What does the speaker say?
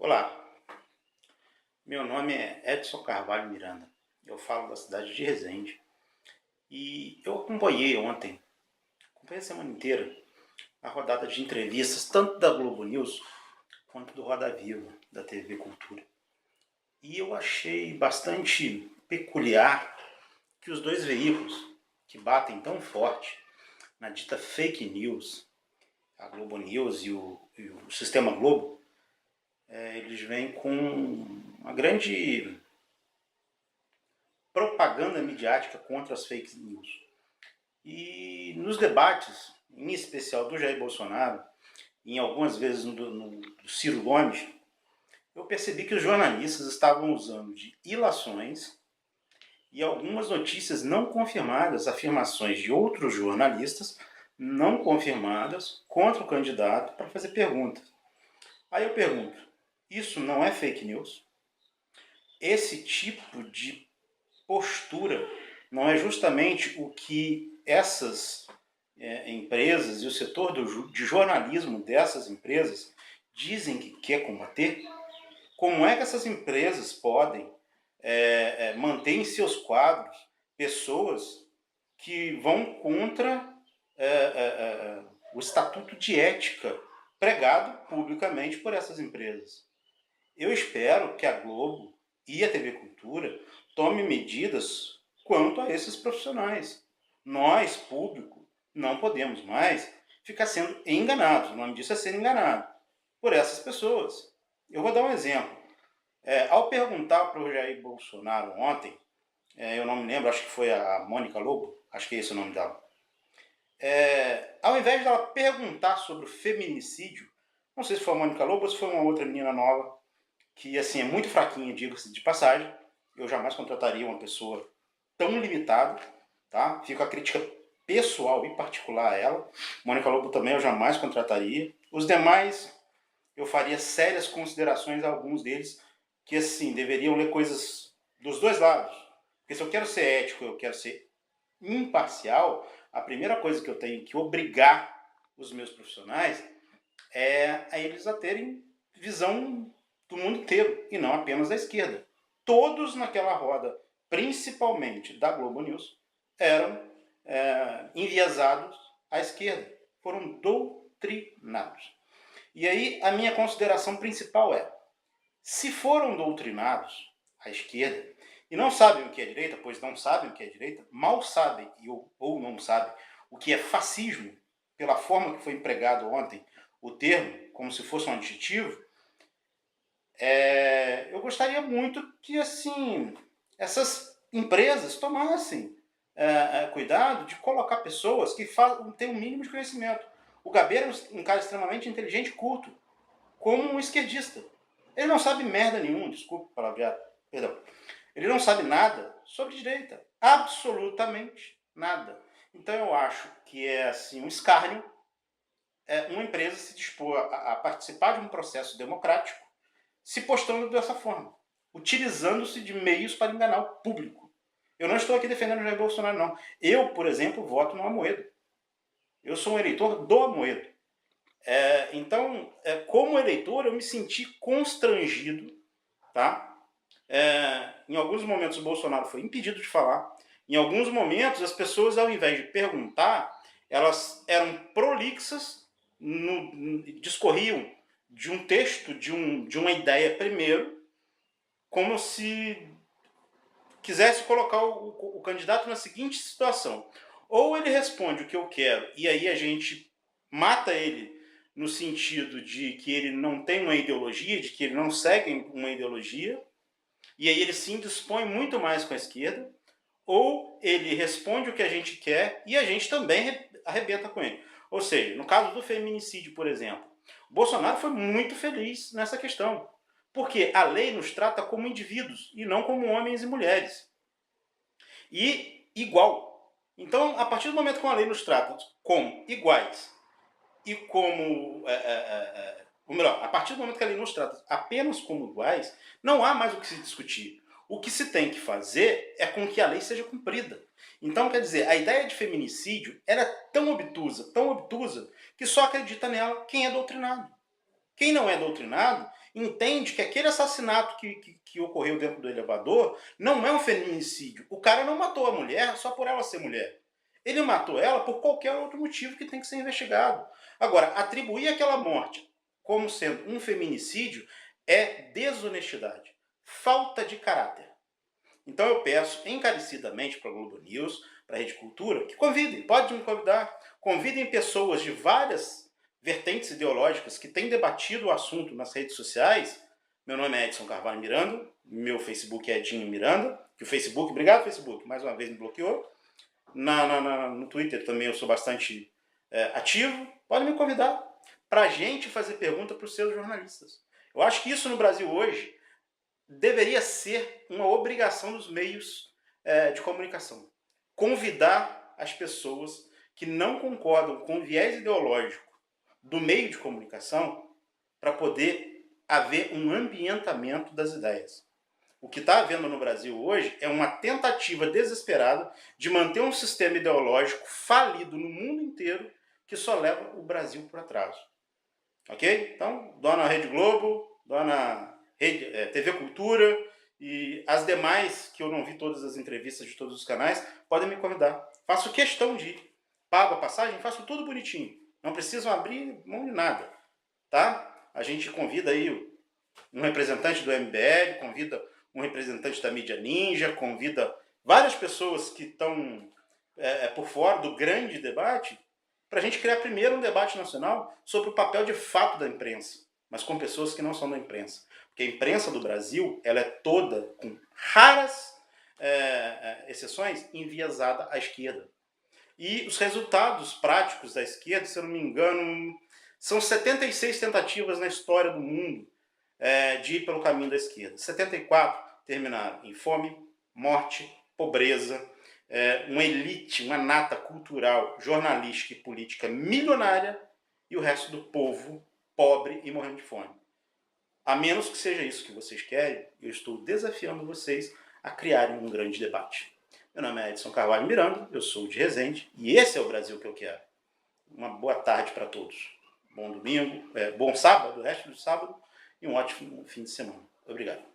Olá, meu nome é Edson Carvalho Miranda, eu falo da cidade de Resende e eu acompanhei acompanhei a semana inteira, a rodada de entrevistas tanto da Globo News quanto do Roda Viva, da TV Cultura. E eu achei bastante peculiar que os dois veículos que batem tão forte na dita fake news, a Globo News e o Sistema Globo, eles vêm com uma grande propaganda midiática contra as fake news. E nos debates, em especial do Jair Bolsonaro, e em algumas vezes do Ciro Gomes, eu percebi que os jornalistas estavam usando de ilações e algumas notícias não confirmadas, afirmações de outros jornalistas não confirmadas contra o candidato para fazer perguntas. Aí eu pergunto, isso não é fake news? Esse tipo de postura não é justamente o que essas empresas e o setor de jornalismo dessas empresas dizem que quer combater? Como é que essas empresas podem manter em seus quadros pessoas que vão contra o estatuto de ética pregado publicamente por essas empresas? Eu espero que a Globo e a TV Cultura tomem medidas quanto a esses profissionais. Nós, público, não podemos mais ficar sendo enganados. O nome disso é ser enganado por essas pessoas. Eu vou dar um exemplo. Ao perguntar para o Jair Bolsonaro ontem, eu não me lembro, acho que foi a Mônica Lobo, acho que é esse o nome dela. Ao invés dela perguntar sobre o feminicídio, não sei se foi a Mônica Lobo ou se foi uma outra menina nova, que assim é muito fraquinha, diga-se de passagem, eu jamais contrataria uma pessoa tão limitada, tá? Fica a crítica pessoal e particular a ela. Mônica Lobo também eu jamais contrataria. Os demais, eu faria sérias considerações a alguns deles, que assim, deveriam ler coisas dos dois lados. Porque se eu quero ser ético, eu quero ser imparcial, a primeira coisa que eu tenho que obrigar os meus profissionais é a eles a terem visão do mundo inteiro, e não apenas da esquerda. Todos naquela roda, principalmente da Globo News, eram enviesados à esquerda, foram doutrinados. E aí a minha consideração principal é, se foram doutrinados à esquerda, e não sabem o que é direita, pois não sabem o que é direita, mal sabem ou não sabem o que é fascismo, pela forma que foi empregado ontem o termo, como se fosse um adjetivo, eu gostaria muito que assim essas empresas tomassem cuidado de colocar pessoas que têm um mínimo de conhecimento. O Gabeira é um cara extremamente inteligente e culto, como um esquerdista. Ele não sabe merda nenhuma, desculpe o palavreado, perdão. Ele não sabe nada sobre direita, absolutamente nada. Então eu acho que é assim um escárnio uma empresa se dispor a participar de um processo democrático se postando dessa forma, utilizando-se de meios para enganar o público. Eu não estou aqui defendendo o Jair Bolsonaro, não. Eu, por exemplo, voto no Amoedo. Eu sou um eleitor do Amoedo. Então, como eleitor, eu me senti constrangido, tá? Em alguns momentos o Bolsonaro foi impedido de falar. Em alguns momentos as pessoas, ao invés de perguntar, elas eram prolixas, discorriam de um texto, de uma ideia primeiro, como se quisesse colocar o candidato na seguinte situação. Ou ele responde o que eu quero, e aí a gente mata ele no sentido de que ele não tem uma ideologia, de que ele não segue uma ideologia, e aí ele se indispõe muito mais com a esquerda, ou ele responde o que a gente quer e a gente também arrebenta com ele. Ou seja, no caso do feminicídio, por exemplo, o Bolsonaro foi muito feliz nessa questão, porque a lei nos trata como indivíduos e não como homens e mulheres. E igual. Então, a partir do momento que a lei nos trata como iguais e como... ou melhor, a partir do momento que a lei nos trata apenas como iguais, não há mais o que se discutir. O que se tem que fazer é com que a lei seja cumprida. Então, quer dizer, a ideia de feminicídio era tão obtusa, que só acredita nela quem é doutrinado. Quem não é doutrinado entende que aquele assassinato que ocorreu dentro do elevador não é um feminicídio. O cara não matou a mulher só por ela ser mulher. Ele matou ela por qualquer outro motivo que tem que ser investigado. Agora, atribuir aquela morte como sendo um feminicídio é desonestidade, falta de caráter. Então eu peço encarecidamente para a Globo News, para a Rede Cultura, que convidem, pode me convidar, convidem pessoas de várias vertentes ideológicas que têm debatido o assunto nas redes sociais. Meu nome é Edson Carvalho Miranda, meu Facebook é Edinho Miranda, que o Facebook, obrigado Facebook, mais uma vez me bloqueou. No Twitter também eu sou bastante ativo, pode me convidar para a gente fazer pergunta para os seus jornalistas. Eu acho que isso no Brasil hoje deveria ser uma obrigação dos meios de comunicação. Convidar as pessoas que não concordam com o viés ideológico do meio de comunicação para poder haver um ambientamento das ideias. O que está havendo no Brasil hoje é uma tentativa desesperada de manter um sistema ideológico falido no mundo inteiro que só leva o Brasil para trás. Ok? Então, dona Rede Globo, dona TV Cultura e as demais, que eu não vi todas as entrevistas de todos os canais, podem me convidar. Faço questão de ir. Pago a passagem, faço tudo bonitinho. Não precisam abrir mão de nada. Tá? A gente convida aí um representante do MBL, convida um representante da mídia ninja, convida várias pessoas que estão por fora do grande debate, para a gente criar primeiro um debate nacional sobre o papel de fato da imprensa, mas com pessoas que não são da imprensa. Porque a imprensa do Brasil, ela é toda, com raras exceções, enviesada à esquerda. E os resultados práticos da esquerda, se eu não me engano, são 76 tentativas na história do mundo de ir pelo caminho da esquerda. 74 terminaram em fome, morte, pobreza, uma elite, uma nata cultural, jornalística e política milionária e o resto do povo pobre e morrendo de fome. A menos que seja isso que vocês querem, eu estou desafiando vocês a criarem um grande debate. Meu nome é Edson Carvalho Miranda, eu sou de Resende e esse é o Brasil que eu quero. Uma boa tarde para todos. Bom domingo, bom sábado, o resto do sábado e um ótimo fim de semana. Obrigado.